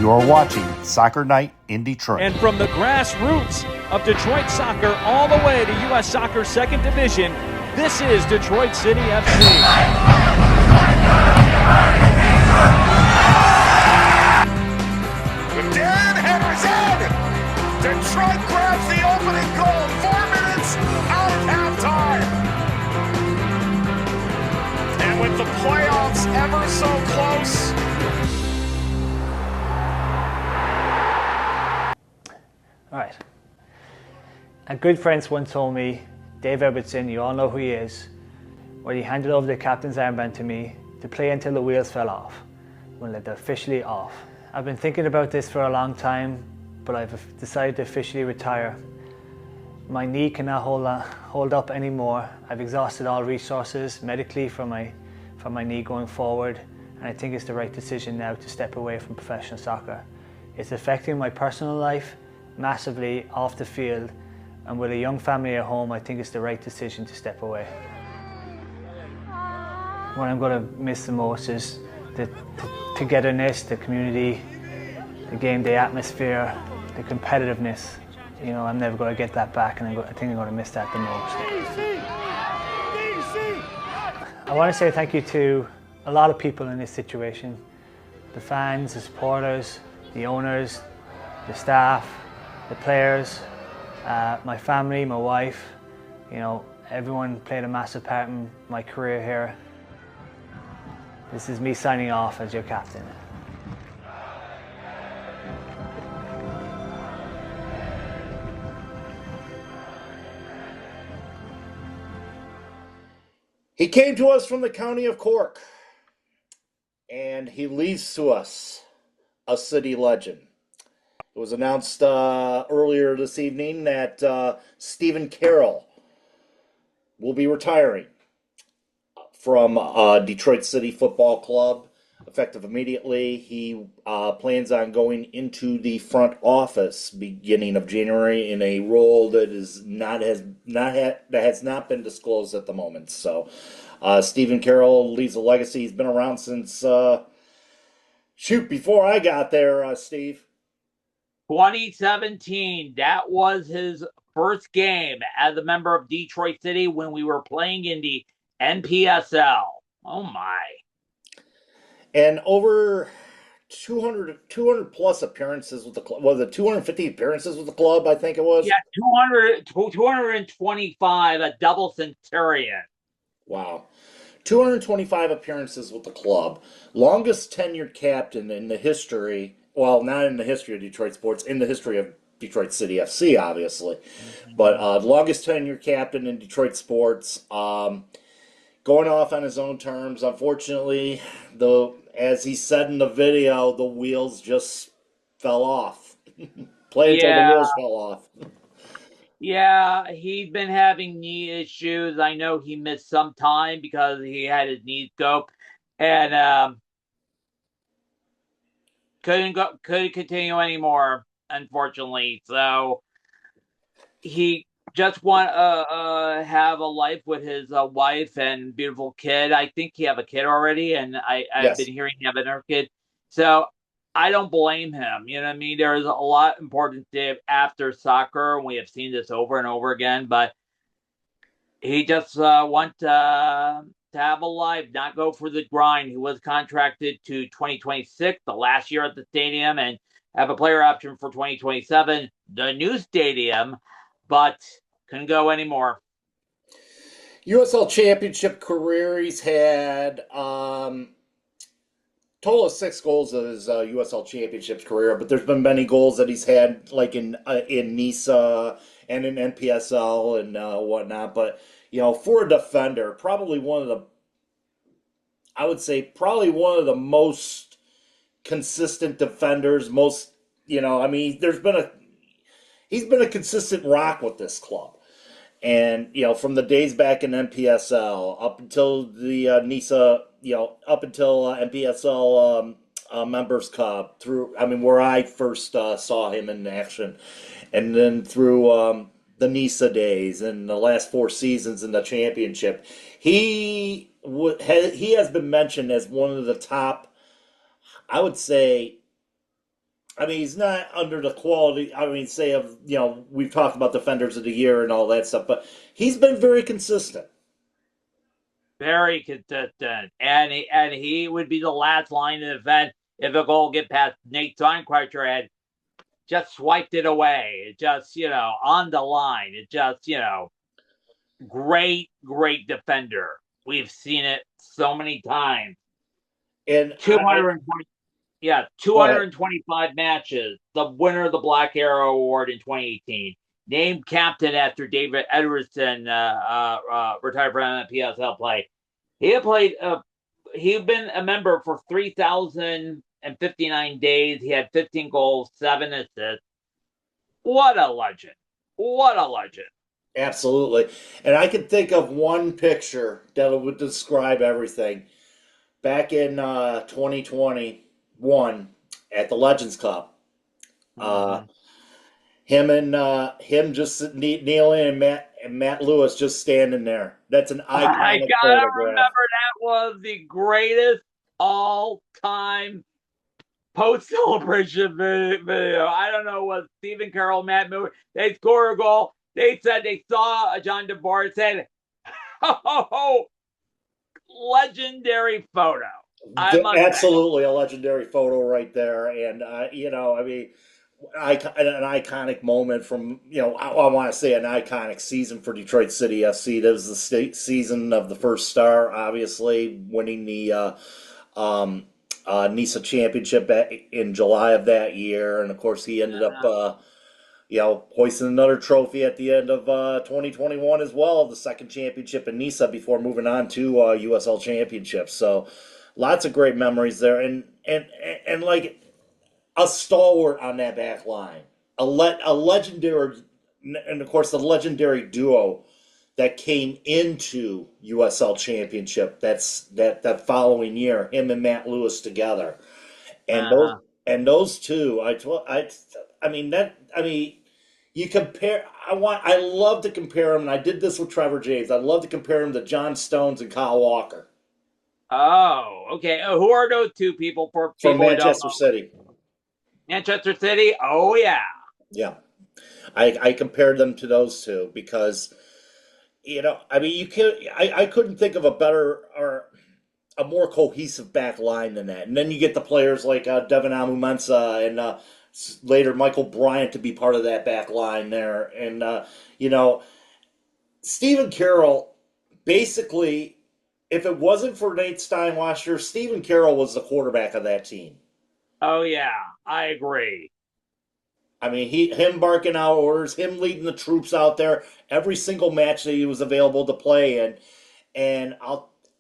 You're watching Soccer Night in Detroit. And from the grassroots of Detroit soccer all the way to U.S. Soccer Second Division, this is Detroit City FC. Dan Henry's in! Detroit grabs the opening goal 4 minutes out of halftime. And with the playoffs ever so close. All right. A good friend once told me, Dave Everton, you all know who he is, where he handed over the captain's armband to me to play until the wheels fell off, when they're officially off. I've been thinking about this for a long time, but I've decided to officially retire. My knee cannot hold up anymore. I've exhausted all resources medically for my knee going forward, and I think it's the right decision now to step away from professional soccer. It's affecting my personal life massively off the field, and with a young family at home, I think it's the right decision to step away. What I'm going to miss the most is the togetherness, the community, the game day atmosphere, the competitiveness. You know, I'm never going to get that back, and I think I'm going to miss that the most. I want to say thank you to a lot of people in this situation. The fans, the supporters, the owners, the staff, the players, my family, my wife. You know, everyone played a massive part in my career here. This is me signing off as your captain. He came to us from the county of Cork, and he leaves to us a city legend. It was announced earlier this evening that Stephen Carroll will be retiring from Detroit City Football Club, effective immediately. He plans on going into the front office beginning of January in a role that has not been disclosed at the moment. So, Stephen Carroll leaves a legacy. He's been around since before I got there, Steve. 2017, that was his first game as a member of Detroit City when we were playing in the NPSL. Oh my. And over 200 plus appearances with the club. Was it 250 appearances with the club, I think it was? Yeah, 225, a double centurion. Wow. 225 appearances with the club. Longest tenured captain in the history. Well, not in the history of Detroit sports, in the history of Detroit City FC, obviously. Mm-hmm. But longest tenured captain in Detroit sports. Going off on his own terms. Unfortunately, as he said in the video, the wheels just fell off. Play until the wheels fell off. Yeah, he'd been having knee issues. I know he missed some time because he had his knee scoped. And couldn't continue anymore, unfortunately. So he just want to have a life with his wife and beautiful kid. I think he have a kid already, and I've been hearing he have another kid. So I don't blame him. You know what I mean? There's a lot important after soccer, and we have seen this over and over again. But he just want to have a life, not go for the grind. He was contracted to 2026, the last year at the stadium, and have a player option for 2027, the new stadium, but couldn't go anymore. USL Championship career, he's had total of 6 goals of his USL Championships career, but there's been many goals that he's had, like in NISA and in NPSL and whatnot. But you know, for a defender, probably one of the most consistent defenders. He's been a consistent rock with this club. And, you know, from the days back in NPSL up until the NISA, up until NPSL Members Cup, where I first saw him in action, and then through the NISA days and the last 4 seasons in the championship, he has been mentioned as one of the top, I would say, I mean, he's not under the quality. I mean, say of we've talked about defenders of the year and all that stuff, but he's been very consistent. Very consistent, and he would be the last line to defend if a goal get past Nate Steinkreuter had just swiped it away. It just on the line. It just great defender. We've seen it so many times. And 220, go ahead. 225 matches. The winner of the Black Arrow Award in 2018. Named captain after David Ederson retired from PSL play. He had played. He'd been a member for 3,059 days. He had 15 goals, 7 assists. What a legend! What a legend! Absolutely. And I can think of one picture that would describe everything. Back in 2021 at the Legends Cup, Mm-hmm. him just kneeling and Matt Lewis just standing there. That's an I iconic gotta remember photograph. that was the greatest all-time post celebration video. I don't know what Stephen Carroll, Matt Miller. They score a goal. They said they saw John DeBoer said, "Oh, legendary photo." I must say. Absolutely a legendary photo right there, and I mean, an iconic moment from I want to say an iconic season for Detroit City FC. That was the season of the first star, obviously winning the NISA championship in July of that year, and of course he ended up hoisting another trophy at the end of 2021 as well, the second championship in NISA before moving on to USL Championship. So lots of great memories there, and like a stalwart on that back line, a legendary, and of course the legendary duo that came into USL Championship. That following year, him and Matt Lewis together, and Uh-huh. those two. I mean you compare. I love to compare him, and I did this with Trevor James. I'd love to compare him to John Stones and Kyle Walker Oh, okay. Who are those two people for from people who don't Manchester know? City. Manchester City? Oh, yeah. Yeah, I compared them to those two because I mean, I couldn't think of a better or a more cohesive back line than that. And then you get the players like Devin Amumensa and later Michael Bryant to be part of that back line there. And you know, Stephen Carroll basically, if it wasn't for Nate Steinwasser, Stephen Carroll was the quarterback of that team. Oh, yeah. I agree. I mean, him barking out orders, him leading the troops out there every single match that he was available to play in, and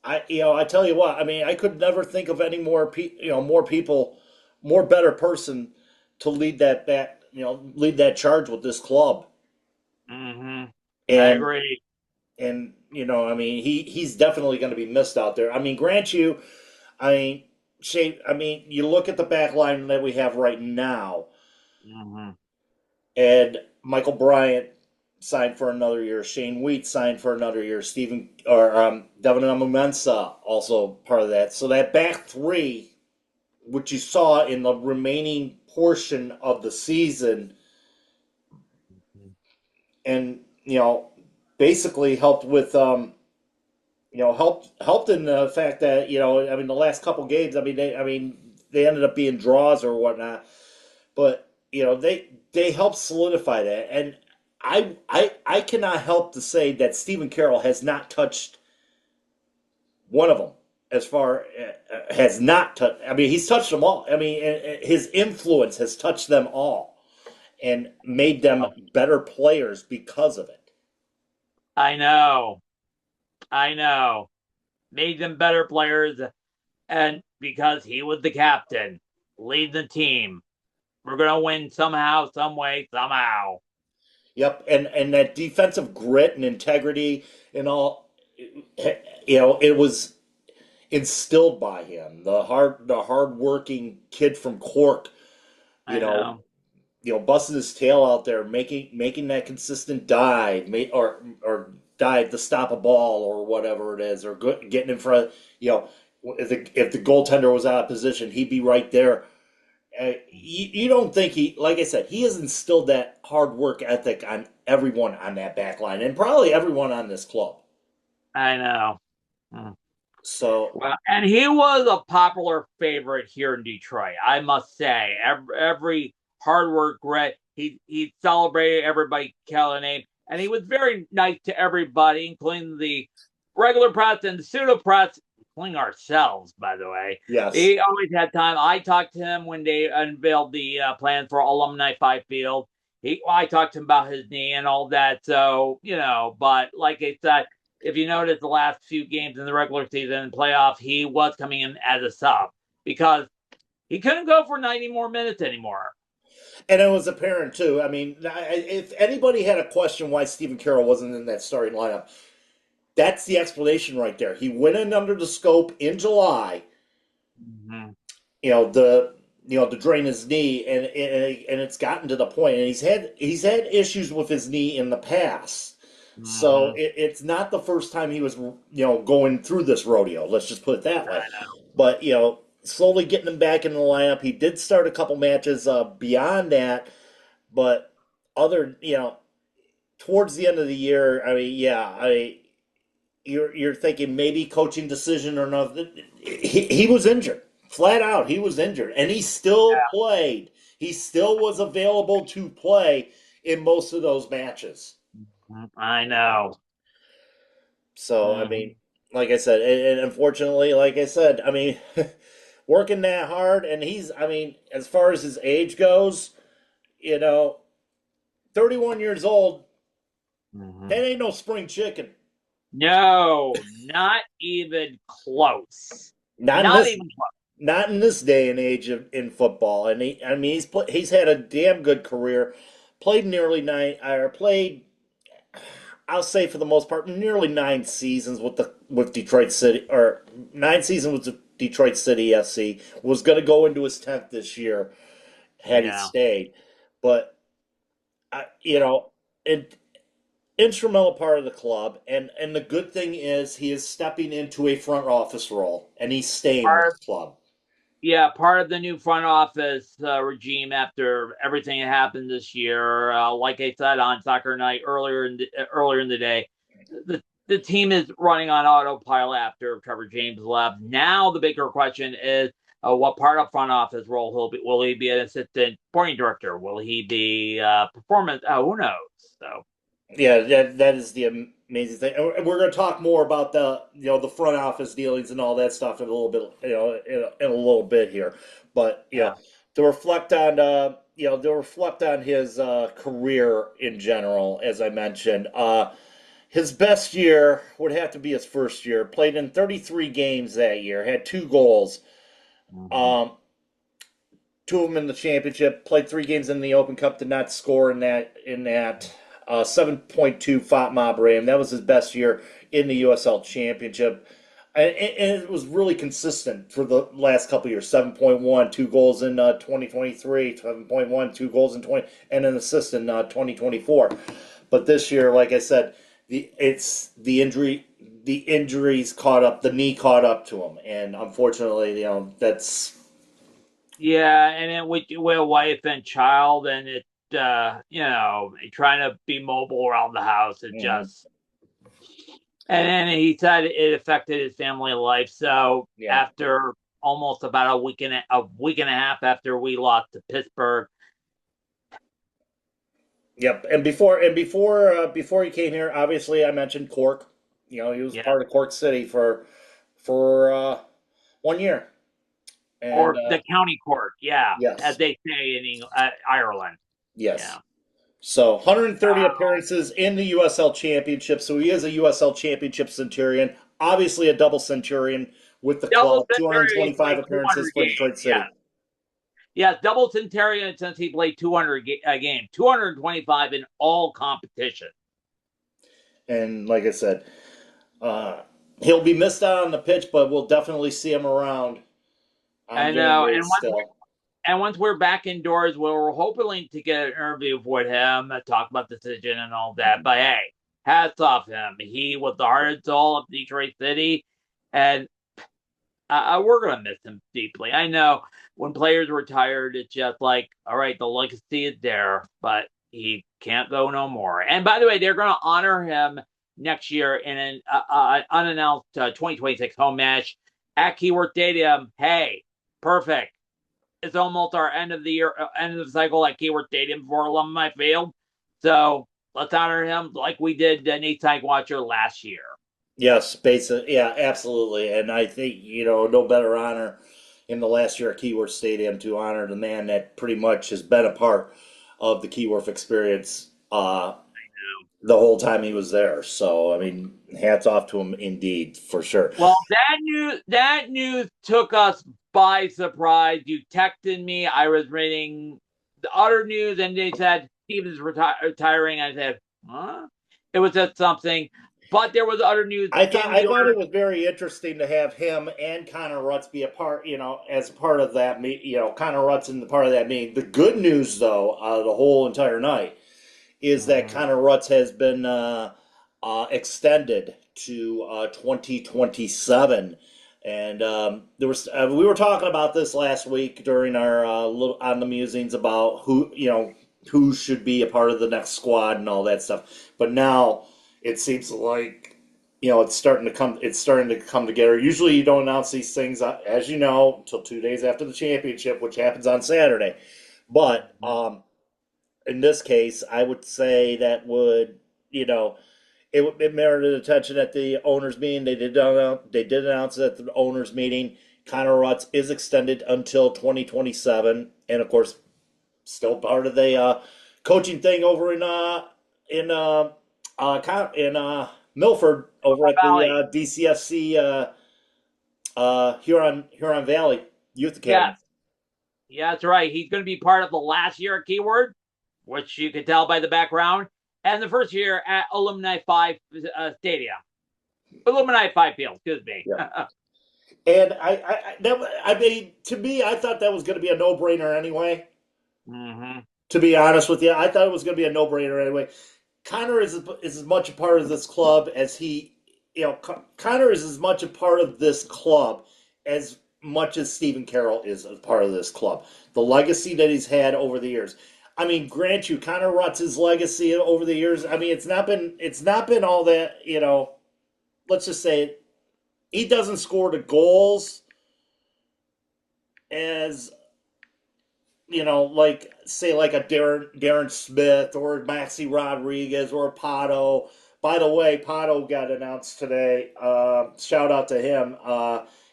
I tell you what, I mean, I could never think of any more people, more better person to lead that charge with this club, Mm-hmm. I and agree. I mean, he's definitely going to be missed out there. I mean, grant you, I mean, Shane, I mean, you look at the back line that we have right now. Mm-hmm. And Michael Bryant signed for another year. Shane Wheat signed for another year. Devin Amumensa also part of that. So that back three, which you saw in the remaining portion of the season, and basically helped with helped in the fact that I mean the last couple games. They ended up being draws or whatnot, but they helped solidify that, and I cannot help to say that Stephen Carroll has not touched one of them. As far has not touched. I mean, he's touched them all. I mean, his influence has touched them all and made them better players because of it. I know. I know. Made them better players, and because he was the captain, lead the team. We're going to win somehow, some way, somehow. Yep, and that defensive grit and integrity and all, it was instilled by him. The hard working kid from Cork, you I know, know. busting his tail out there, making that consistent dive, or dive to stop a ball or whatever it is, or getting in front. If the goaltender was out of position, he'd be right there You don't think he, like I said, he has instilled that hard work ethic on everyone on that back line and probably everyone on this club. I know. Hmm. So, Well, and he was a popular favorite here in Detroit, I must say. Every hard work, grit, he celebrated everybody killing name, and he was very nice to everybody, including the regular press and the pseudo press, including ourselves, by the way. yes. He always had time. I talked to him when they unveiled the plan for Alumni Five Field. I talked to him about his knee and all that. So, but like I said, if you notice the last few games in the regular season and playoff, he was coming in as a sub because he couldn't go for 90 more minutes anymore. And it was apparent, too. I mean, if anybody had a question why Stephen Carroll wasn't in that starting lineup, that's the explanation right there. He went in under the scope in July, Mm-hmm. to drain his knee, and it's gotten to the point, and he's had issues with his knee in the past. So Mm-hmm. it's not the first time he was going through this rodeo. Let's just put it that way. I know. But slowly getting him back in the lineup. He did start a couple matches beyond that, but other towards the end of the year, I mean, yeah, you're thinking maybe coaching decision or nothing. He was injured, flat out. He was injured, and he still played. He still was available to play in most of those matches. I know. So I Mm-hmm. mean, like I said, and unfortunately, like I said, I mean, working that hard, and I mean, as far as his age goes, you know, 31 years old, Mm-hmm. that ain't no spring chicken. No, not even close. Not in Not this even close. not in this day and age in football. And I mean, he's had a damn good career. Played nearly nine, or played, I'll say for the most part, nearly 9 seasons with Detroit City, or 9 seasons with Detroit City FC. Was going to go into his 10th this year had he Yeah. stayed, but an instrumental part of the club. And the good thing is he is stepping into a front office role, and he's staying with Part, the club. yeah, part of the new front office regime after everything that happened this year. Like I said on Soccer Night earlier in the day, the team is running on autopilot after Trevor James left. Now the bigger question is, what part of front office role will he be an assistant sporting director? Will he be performance? Who knows? So Yeah, that is the amazing thing. And we're going to talk more about the front office dealings and all that stuff in a little bit, in a little bit here. But yeah, to reflect on his career in general, as I mentioned, his best year would have to be his first year. Played in 33 games that year, had 2 goals. mm-hmm. Um, Two of them in the championship. Played 3 games in the Open Cup. Did not score in that 7.2 FOT mob rating. That was his best year in the USL Championship. And it was really consistent for the last couple of years. 7.1, 2 goals in 2023, 7.1, 2 goals in 20, and an assist in 2024. But this year, like I said, the injuries caught up, the knee caught up to him, and unfortunately, that's Yeah, and then with a wife and child, and trying to be mobile around the house, it mhm, just. And then he said it affected his family life. So yeah. after almost about a week and a half after we lost to Pittsburgh, Yep, and before he came here, obviously I mentioned Cork. He was yeah, part of Cork City for 1 year, and or the county court, yeah, as yes, they say in Ireland, yes. yeah. So 130 appearances in the USL Championship. So he is a USL Championship Centurion. Obviously a double Centurion with the Double club. centurion, he 225 played appearances 200 for games, Detroit yeah. City. Yeah, double centurion since he played 200 a game, 225 in all competition. And like I said, uh, he'll be missed out on the pitch, but we'll definitely see him around on I game know, days still. and once we're back indoors, we're hoping to get an interview with him, talk about the decision and all that. But hey, hats off him. He was the heart and soul of Detroit City, and we're going to miss him deeply. I know when players retired, it's just like, all right, the legacy is there, but he can't go no more. And by the way, they're going to honor him next year in an unannounced 2026 home match at Keyworth Stadium. Hey, perfect. It's almost our end of the year, end of the cycle at Keyworth Stadium for Alumni Field. So let's honor him like we did Nate Watcher last year. Yes, basically, yeah, absolutely. And I think, no better honor in the last year at Keyworth Stadium to honor the man that pretty much has been a part of the Keyworth experience the whole time he was there. So, I mean, hats off to him indeed, for sure. Well, that news took us by surprise. You texted me. I was reading the other news, and they said Steven's retiring. I said, huh? It was just something. But there was other news. I thought it was very interesting to have him and Connor Rutz be a part, as part of that. Connor Rutz in the part of that meeting. The good news, though, the whole entire night, is that Connor Rutz has been extended to 2027, and there was we were talking about this last week during our on the musings about who should be a part of the next squad and all that stuff. But now it seems like it's starting to come together. Usually you don't announce these things, as you know, until 2 days after the championship, which happens on Saturday. But in this case, I would say that would it merited attention at the owners' meeting. They did announce it at the owners' meeting. Connor Rutz is extended until 2027, and of course, still part of the coaching thing over in Milford over at the DCFC Huron Valley Youth Academy. Yeah, that's right. He's going to be part of the last year at Keyword, which you can tell by the background, and the first year at Alumni 5 Stadium. Alumni 5 Field, excuse me. Yeah. And I mean, to me, I thought that was going to be a no-brainer anyway. Mm-hmm. To be honest with you, I thought it was going to be a no-brainer anyway. Connor is as much a part of this club as Connor is as much a part of this club as much as Stephen Carroll is a part of this club. The legacy that he's had over the years. I mean, grant you, Connor Rutz's legacy over the years. I mean, it's not been all that. Let's just say he doesn't score the goals as like a Darren Smith or Maxi Rodriguez or Pato. By the way, Pato got announced today. Shout out to him.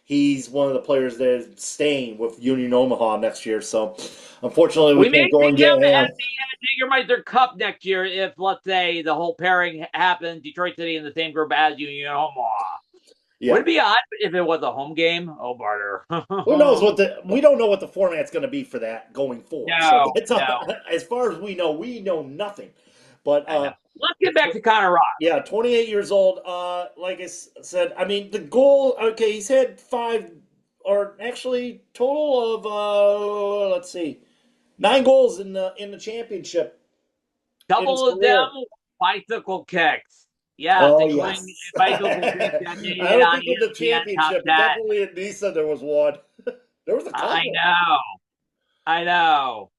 He's one of the players that is staying with Union Omaha next year. So, unfortunately, we can't go and get him. At the Jägermeister Cup next year if, let's say, the whole pairing happens, Detroit City in the same group as Union Omaha. Yeah. Would it be odd if it was a home game? Oh, Barter. Who knows we don't know what the format's going to be for that going forward. No, as far as we know nothing. But let's get back to Connor Rutz. Yeah, 28 years old. Like I said, I mean, the goal, okay, he's had 5, or actually total of, let's see, 9 goals in the championship. Couple of them bicycle kicks. Yeah, yes. bicycle kicks. I don't think in the championship, but definitely in Nisa there was one. There was a couple. I know.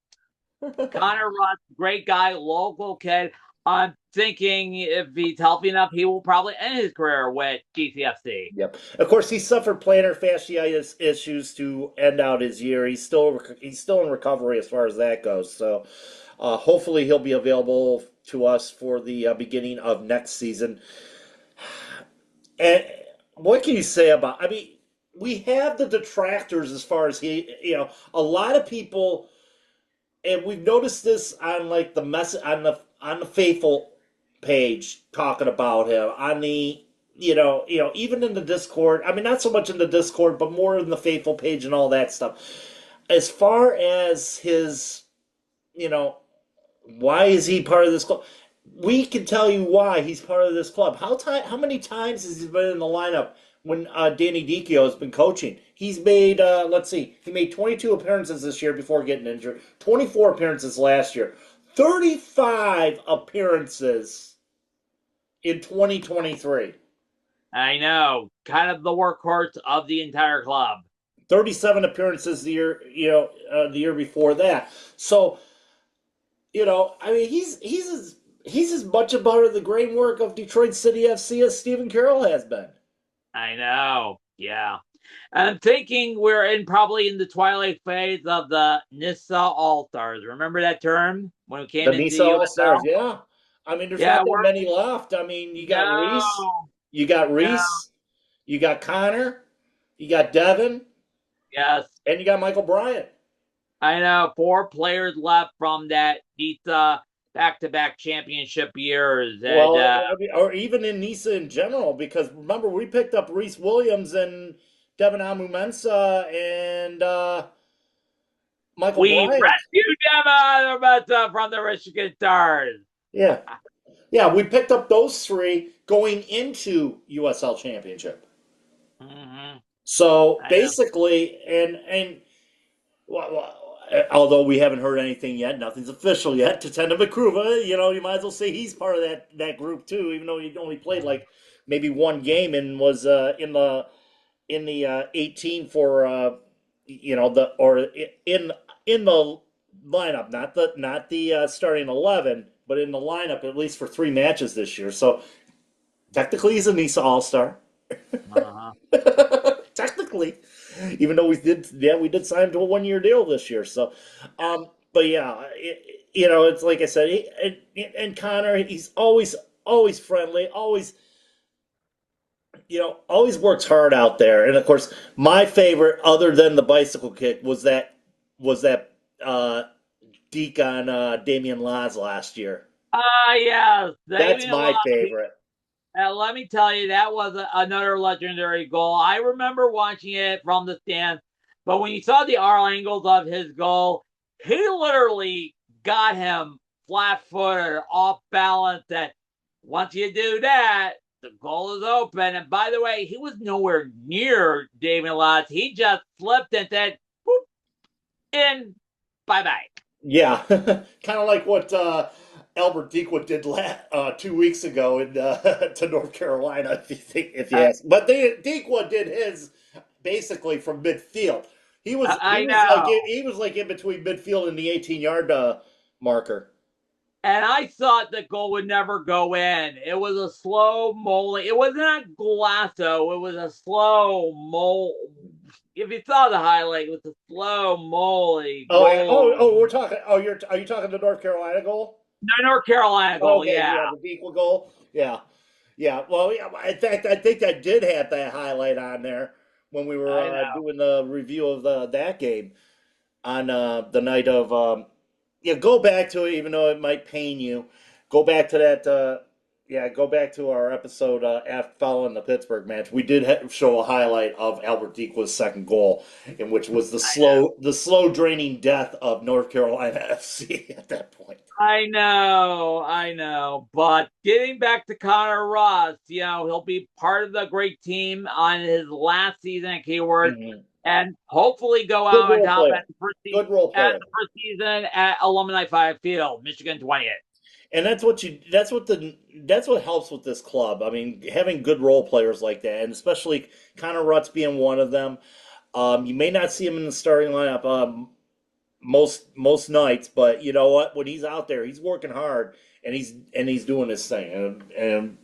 Connor Rutz, great guy, local kid. I'm thinking if he's healthy enough, he will probably end his career with GCFC. Yep. Of course, he suffered plantar fasciitis issues to end out his year. He's still in recovery as far as that goes. So, hopefully, he'll be available to us for the beginning of next season. And what can you say about? I mean, we have the detractors as far as a lot of people. And we've noticed this on like the message on the faithful page talking about him on the even in the Discord. I mean, not so much in the Discord, but more in the faithful page and all that stuff. As far as his, why is he part of this club? We can tell you why he's part of this club. How many times has he been in the lineup when Danny Dichio has been coaching? He's made, he made 22 appearances this year before getting injured, 24 appearances last year, 35 appearances in 2023. I know. Kind of the workhorse of the entire club. 37 appearances the year before that. So, I mean, he's as much a part of the great work of Detroit City FC as Stephen Carroll has been. I know. Yeah. I'm thinking probably in the twilight phase of the Nissa All-Stars. Remember that term when we came The into Nisa All Stars, USL? yeah. I mean, there's Yeah, not that many left. I mean, no, You got no, Reese, you got Connor, you got Devin, yes. and you got Michael Bryant. I know 4 players left from that Nissa back-to-back championship years. And Well, I mean, or even in Nisa in general, because remember we picked up Reese Williams and Devin Amumensa and Michael we Bryant. rescued them from the Michigan Stars. Yeah, yeah, we picked up those 3 going into USL Championship. Mm-hmm. So I know. basically, and although we haven't heard anything yet, nothing's official yet. Tatenda Makruva, you might as well say he's part of that group too, even though he only played like maybe one game and was in the 18 for in the lineup, not the starting 11, but in the lineup at least for 3 matches this year. So technically, he's a Nisa All Star. Uh-huh. Technically, even though we did sign him to a 1-year deal this year. So, but yeah, it's like I said, and Connor, he's always friendly, always works hard out there. And of course, my favorite, other than the bicycle kick, was that deke on Damian Laz last year. Yes. That's my favorite. Let me tell you, that was another legendary goal. I remember watching it from the stands, but when you saw the R angles of his goal, he literally got him flat-footed, off balance. That once you do that, the goal is open. And by the way, he was nowhere near David Lotz. He just slipped and said, "Boop," in, bye-bye. Yeah, kind of like what Albert Deekwood did 2 weeks ago to North Carolina, if you I, ask. But Deekwood did his basically from midfield. He was I he was like know. he was like in between midfield and the 18-yard marker. And I thought the goal would never go in. It was a slow moly. It was not Glasso. It was a slow mole. If you saw the highlight, it was a slow moly Oh yeah. goal. We're talking. Are you talking the North Carolina goal? No, North Carolina goal, Okay, yeah. yeah, the Deekwood goal. Yeah, yeah. Well, yeah, in fact, I think I did have that highlight on there when we were I know. doing the review of that game on the night of. Go back to it, even though it might pain you. Go back to that. Go back to our episode after following the Pittsburgh match. We did show a highlight of Albert Deekwood's second goal, in which was the slow draining death of North Carolina FC at that point. I know. But getting back to Connor Rutz, he'll be part of the great team on his last season at Keyword. Mm-hmm. And hopefully go Good out on role top player. at the first Good role player. season at Alumni 5 Field, Michigan 20th. And that's what helps with this club. I mean, having good role players like that, and especially Connor Rutz being one of them. You may not see him in the starting lineup most nights, but you know what? When he's out there, he's working hard and he's doing his thing, and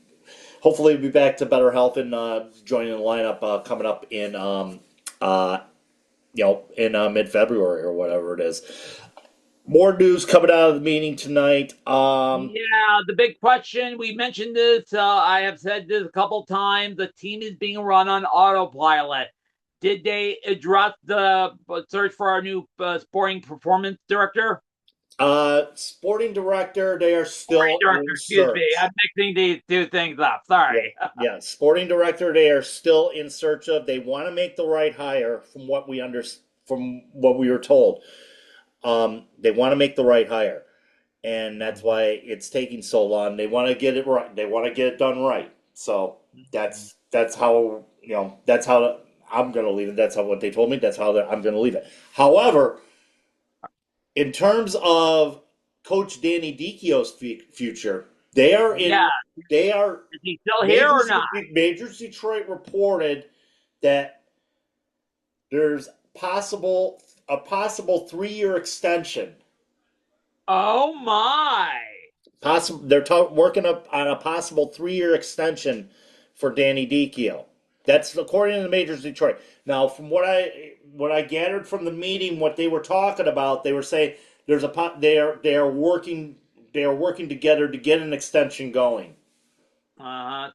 hopefully he'll be back to better health and joining the lineup coming up in mid-February or whatever it is. More news coming out of the meeting tonight. Yeah, the big question, we mentioned this, I have said this a couple times, the team is being run on autopilot. Did they address the search for our new sporting performance director? Sporting director, they are still in Excuse me, search. I'm mixing these 2 things up. Sorry. Yeah, sporting director, they are still in search of. They want to make the right hire, from what we were told. They want to make the right hire, and that's why it's taking so long. They want to get it right. They want to get it done right. So that's how I'm going to leave it. That's how what they told me. That's how I'm going to leave it. However, in terms of Coach Danny Dichio's future, They are in. Yeah. They are. Is he still here or not? Majors Detroit reported that there's a possible 3-year extension. Oh my! They're working up on a possible 3-year extension for Danny Dichio. That's according to the Majors Detroit. Now, from what I gathered from the meeting, what they were talking about, they were saying they are working together to get an extension going.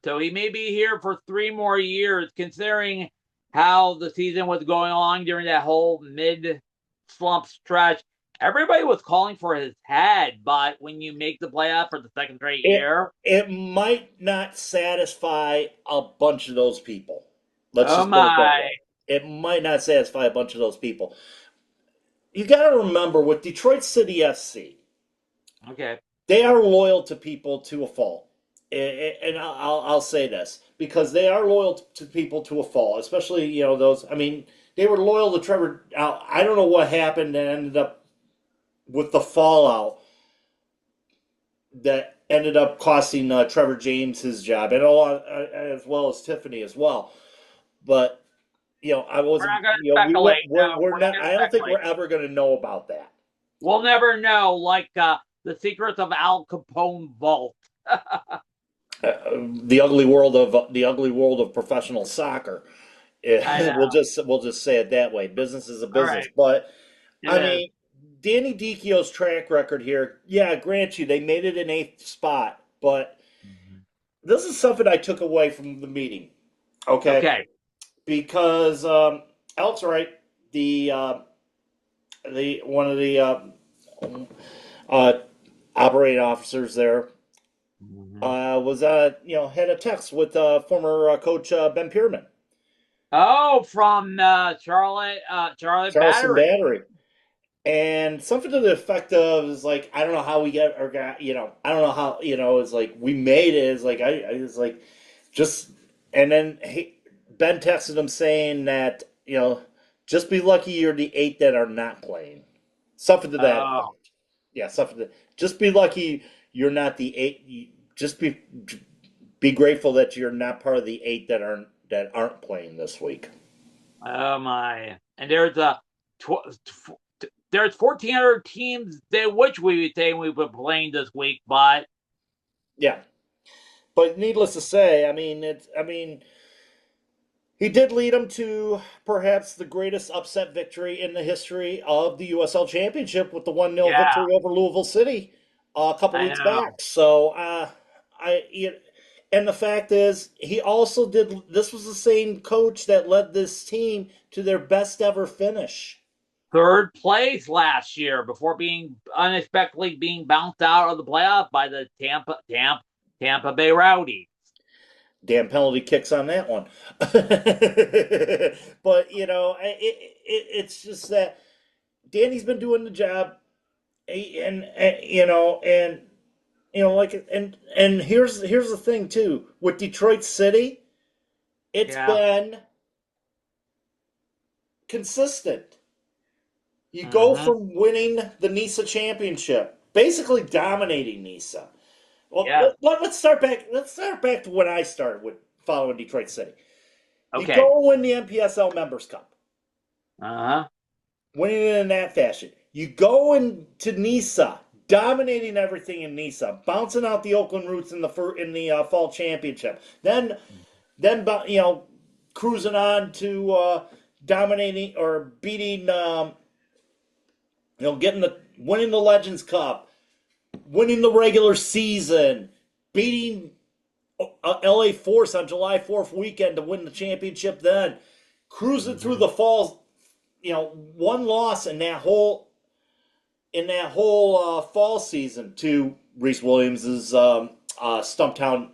So he may be here for 3 more years, considering how the season was going along during that whole mid-slump stretch. Everybody was calling for his head, but when you make the playoff for the second straight year, it might not satisfy a bunch of those people. Let's oh just put it that my! way. It might not satisfy a bunch of those people. You got to remember with Detroit City FC, Okay. they are loyal to people to a fault. And I'll say this because they are loyal to people to a fault, especially those. I mean, they were loyal to Trevor. Now, I don't know what happened and ended up with the fallout that ended up costing Trevor James his job, and as well as Tiffany as well. But I wasn't. We're not going to speculate. We're not. I don't think we're ever going to know about that. We'll never know, like the secrets of Al Capone vault. The ugly world of professional soccer. We'll just say it that way. Business is a business, Right. but I mean, Danny Dichio's track record here. Yeah, grant you, they made it in 8th spot, but this is something I took away from the meeting. Okay. Because Alex Wright, the one of the operating officers there, was had a text with former coach Ben Pierman. Oh, from Charlotte Charleston Battery. And something to the effect of is like, I don't know how we got I don't know how it's like we made it. It's like I was like just, and then Ben texted him saying that just be lucky you're the 8 that are not playing. Something to that effect. Yeah, something to, just be lucky you're not the 8. Just be grateful that you're not part of the 8 that aren't playing this week. Oh my! And there's there's 1,400 teams which we would say we've been playing this week, but yeah. But needless to say, I mean, he did lead them to perhaps the greatest upset victory in the history of the USL Championship with the 1-0 victory over Louisville City a couple weeks back. So, and the fact is, he also this was the same coach that led this team to their best ever finish. 3rd place last year before being unexpectedly being bounced out of the playoff by the Tampa Bay Rowdies. Damn penalty kicks on that one. But it's just that Danny's been doing the job, and here's the thing too with Detroit City, it's been consistent. You go from winning the NISA championship, basically dominating NISA. Well, let's start back. Let's start back to when I started with following Detroit City. You go win the NPSL Members Cup. Winning it in that fashion. You go into NISA, dominating everything in NISA, bouncing out the Oakland Roots in the fall championship. Then cruising on to dominating or beating. Winning the Legends Cup, winning the regular season, beating LA Force on July 4th weekend to win the championship, then cruising through the fall, one loss in that whole fall season to Reese Williams' Stumptown.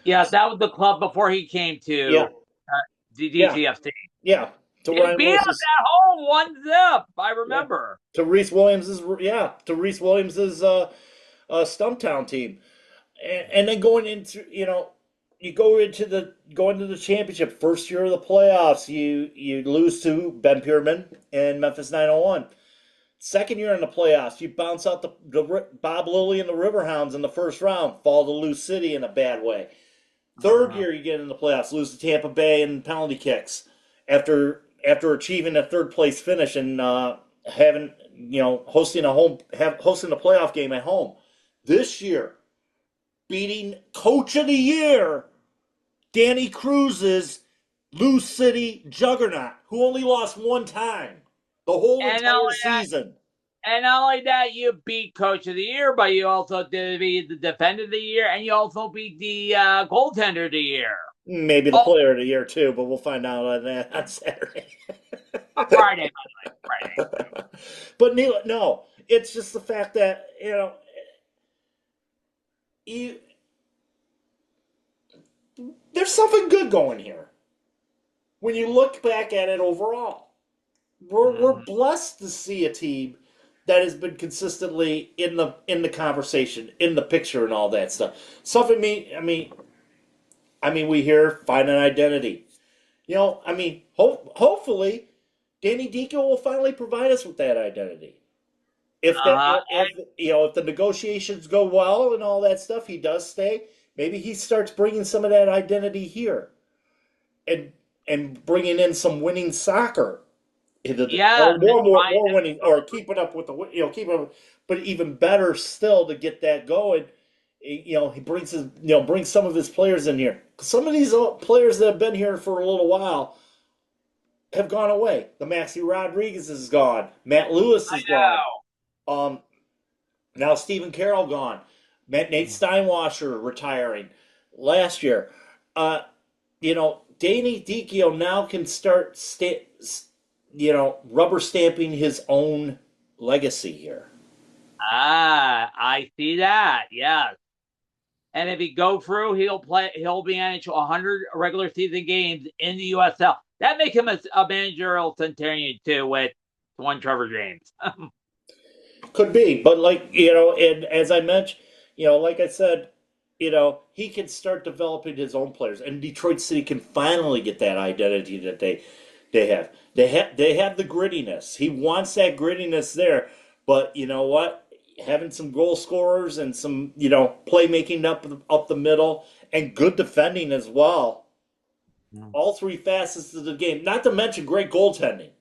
Yeah, that was the club before he came to DCFC. Yeah. To he beat us at home 1-0. I remember. To Reese Williams' Stumptown team, and then going into going to the championship, first year of the playoffs, you lose to Ben Pierman and Memphis 901. Second year in the playoffs, you bounce out the Bob Lilly and the Riverhounds in the first round, fall to Lou City in a bad way. Third year, you get in the playoffs, lose to Tampa Bay in penalty kicks after achieving a third place finish and having hosting a playoff game at home. This year, beating Coach of the Year, Danny Cruz's Lou City juggernaut, who only lost one time the whole entire season. And not only that, you beat Coach of the Year, but you also did beat the Defender of the Year, and you also beat the Goaltender of the Year. Maybe the Player of the Year, too, but we'll find out on that on Saturday. Friday, by the way. Friday. But no, it's just the fact that, there's something good going here. When you look back at it overall, we're blessed to see a team that has been consistently in the conversation, in the picture, and all that stuff. Something we hear find an identity. Hopefully, Danny Dichio will finally provide us with that identity. If the negotiations go well and all that stuff, he does stay. Maybe he starts bringing some of that identity here, and bringing in some winning soccer. More winning, or keeping up with but even better still to get that going. He brings some of his players in here. Some of these players that have been here for a little while have gone away. The Maxi Rodriguez is gone. Matt Lewis is gone. Now Stephen Carroll gone. Nate Steinwasser retiring last year. Danny Dichio now can start rubber stamping his own legacy here. I see that. Yes. And if he go through, he'll be managed 100 regular season games in the USL. That make him a managerial centenarian too, with one Trevor James. Could be, but and as I mentioned, like I said, he can start developing his own players, and Detroit City can finally get that identity that they have. They have the grittiness. He wants that grittiness there, but you know what? Having some goal scorers and some playmaking up the middle and good defending as well. All three facets of the game. Not to mention great goaltending.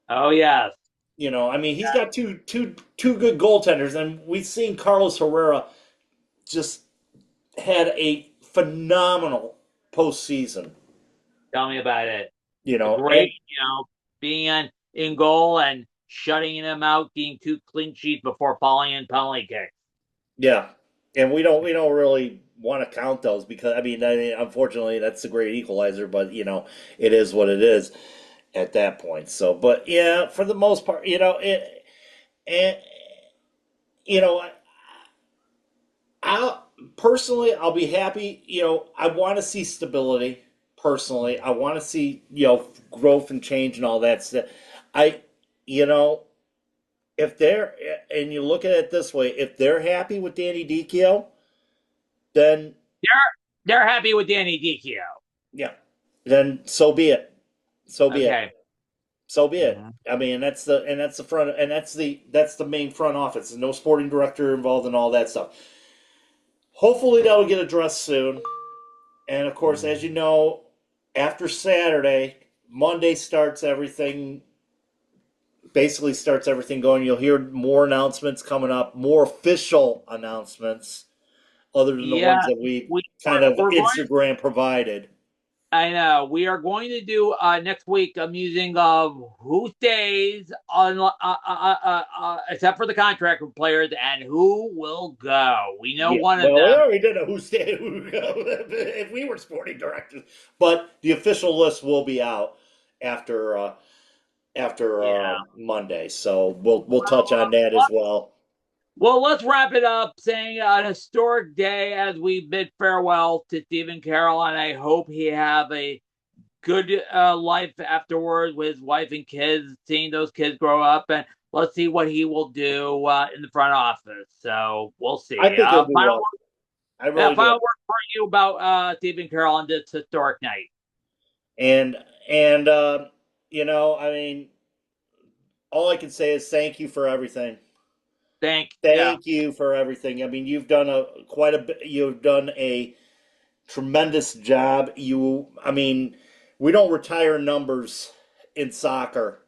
Oh yes. He's got two good goaltenders, and we've seen Carlos Herrera just had a phenomenal postseason. Tell me about it. Great, being in goal and shutting them out, getting 2 clean sheets before falling in penalty kicks. Yeah, and we don't really want to count those because unfortunately that's the great equalizer, but it is what it is at that point. So, but yeah, for the most part, I'll be happy. I want to see stability. Personally, I want to see growth and change and all that stuff. If they're, and you look at it this way, if they're happy with Danny Dichio, then they're happy with Danny Dichio. Yeah, then so be it. So be it. So be it. Mm-hmm. That's the main front office. There's no sporting director involved in all that stuff. Hopefully that'll get addressed soon. And of course, as you know, after Saturday, Monday starts everything going. You'll hear more announcements coming up, more official announcements, other than the ones that we kind of Instagram provided. I know. We are going to do next week a musing of who stays on, except for the contract players, and who will go. We know one of them. We already did know who stayed, who go if we were sporting directors. But the official list will be out after Monday, so we'll touch on that as well. Well, let's wrap it up saying an historic day as we bid farewell to Stephen Carroll, and I hope he have a good life afterwards with his wife and kids, seeing those kids grow up, and let's see what he will do in the front office. So we'll see. I think he'll do well. Final word for you about Stephen Carroll on this historic night. And all I can say is thank you for everything. Yeah. Thank you for everything. I mean, you've done quite a bit. You've done a tremendous job. I mean, we don't retire numbers in soccer,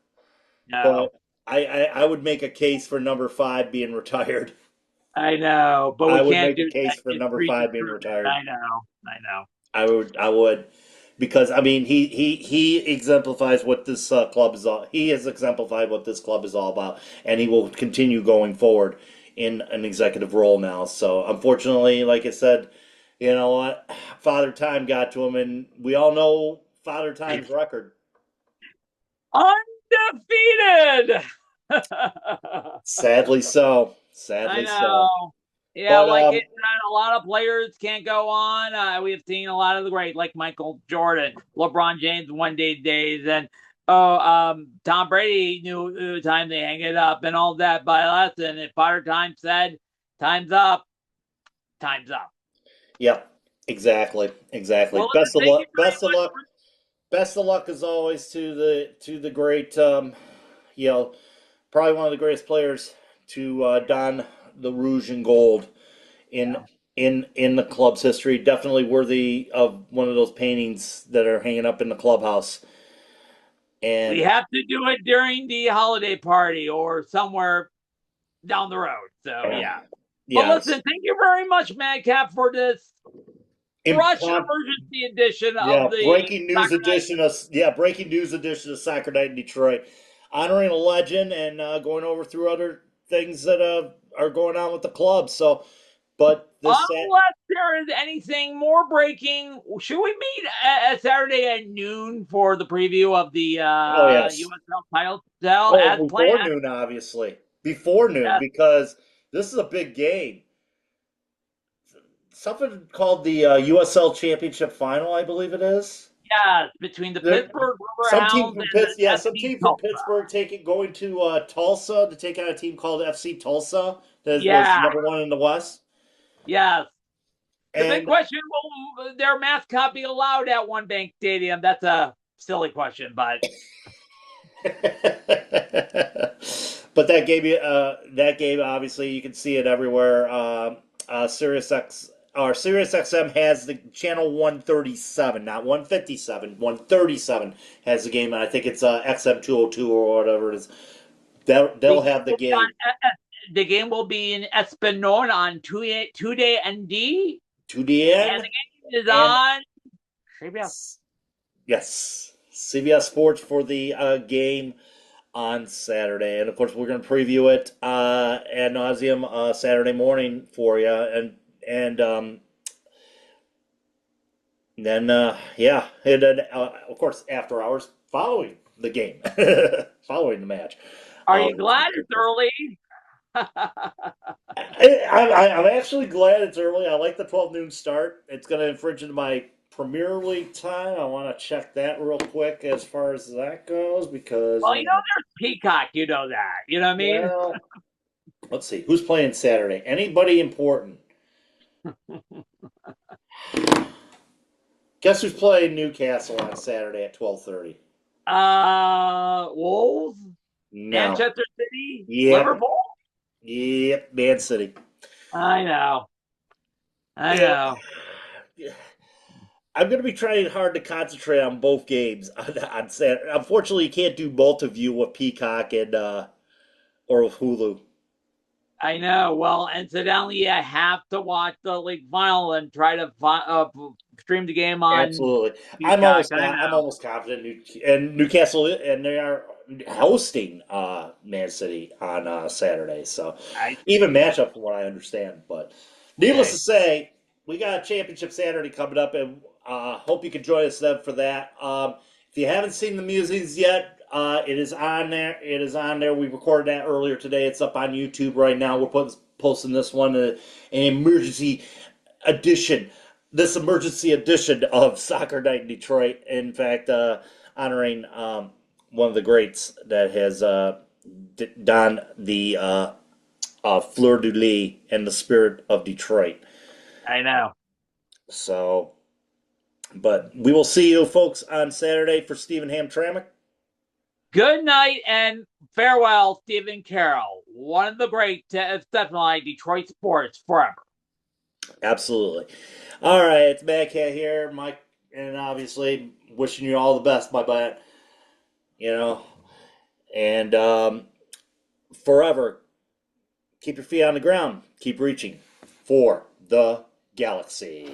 No. but I would make a case for number 5 being retired. I know, but I we would can't make a do that. case for It's number 5 being predetermined. retired. I know. I know. I would, because I mean he exemplifies what this club is all. He has exemplified what this club is all about, and he will continue going forward in an executive role now. So unfortunately, like I said, you know what, Father Time got to him, and we all know Father Time's record. Undefeated. Sadly so. I Sadly so. know. Yeah, But like a lot of players can't go on. We have seen a lot of the great, like Michael Jordan, LeBron James, one day days, and Tom Brady knew the time they hang it up and all that. By lesson, if Father Time said, "Time's up," time's up. yep, exactly. Well, listen, Best of thank you luck. very Best of much. luck. Best of luck as always to the great you know, probably one of the greatest players to don the rouge and gold in in the club's history. Definitely worthy of one of those paintings that are hanging up in the clubhouse. We And have to do it during the holiday party or somewhere down the road. So yeah. But listen, yes, thank you very much, Madcap, for this rush improv. emergency edition Yeah, of the Soccer Night. breaking news edition of Soccer Night in Detroit, honoring a legend and going over through other things that are going on with the club. So, but this Unless there is anything more breaking, should we meet at Saturday at noon for the preview of the oh yes, USL title cell oh as before planned? noon, obviously before noon Yes, because this is a big game. Something called the USL Championship Final, I believe it is. yes, between the There, Pittsburgh some team Riverhounds from and Pitts, yeah, the some FC team from Tulsa. Pittsburgh going to Tulsa to take on a team called FC Tulsa that was Yeah, number 1 in the West. yes. The big And question: will their mascot be allowed at One Bank Stadium? That's a silly question, but but that game obviously you can see it everywhere. Sirius X or Sirius XM has the channel 137, not 157. 137 has the game, and I think it's XM 202 or whatever it is. They'll the have the game. the game will be in Espanola on Tuesday ND, 2DN and the game is and on CBS. yes, CBS Sports for the game on Saturday, and of course we're going to preview it ad nauseum Saturday morning for you, and then yeah, and then of course after hours following the game, following the match. Are you glad it's early? I'm actually glad it's early. I like the 12 noon start. It's going to infringe into my Premier League time. I want to check that real quick as far as that goes because Well, there's Peacock. You know that. You know what I mean? well, let's see who's playing Saturday. Anybody important? Guess who's playing Newcastle on Saturday at 12:30? Wolves, No. Manchester City, Yep. Liverpool. Yep. Man City. I know. I Yeah. know. I'm going to be trying hard to concentrate on both games on Saturday. Unfortunately, you can't do both of you with Peacock and or with Hulu. I know. Well, incidentally, you have to watch the league final and try to stream the game on Absolutely. Peacock. I I'm know. almost confident. And Newcastle, and they are hosting Man City on Saturday. So I even matchup from what I understand. But needless okay. to say, we got a championship Saturday coming up, and hope you can join us then for that. If you haven't seen the musings yet, it is on there. It is on there. We recorded that earlier today. It's up on YouTube right now. We're posting this one an emergency edition. This emergency edition of Soccer Night in Detroit. In fact, honoring one of the greats that has done the fleur de lis and the spirit of Detroit. I know. So, but we will see you folks on Saturday for Stephen Hamtramck. Good night and farewell, Stephen Carroll. One of the great, definitely Detroit sports forever. Absolutely. All right, it's Mad Cat here, Mike, and obviously wishing you all the best, my bud. You know, and forever, keep your feet on the ground, keep reaching for the galaxy.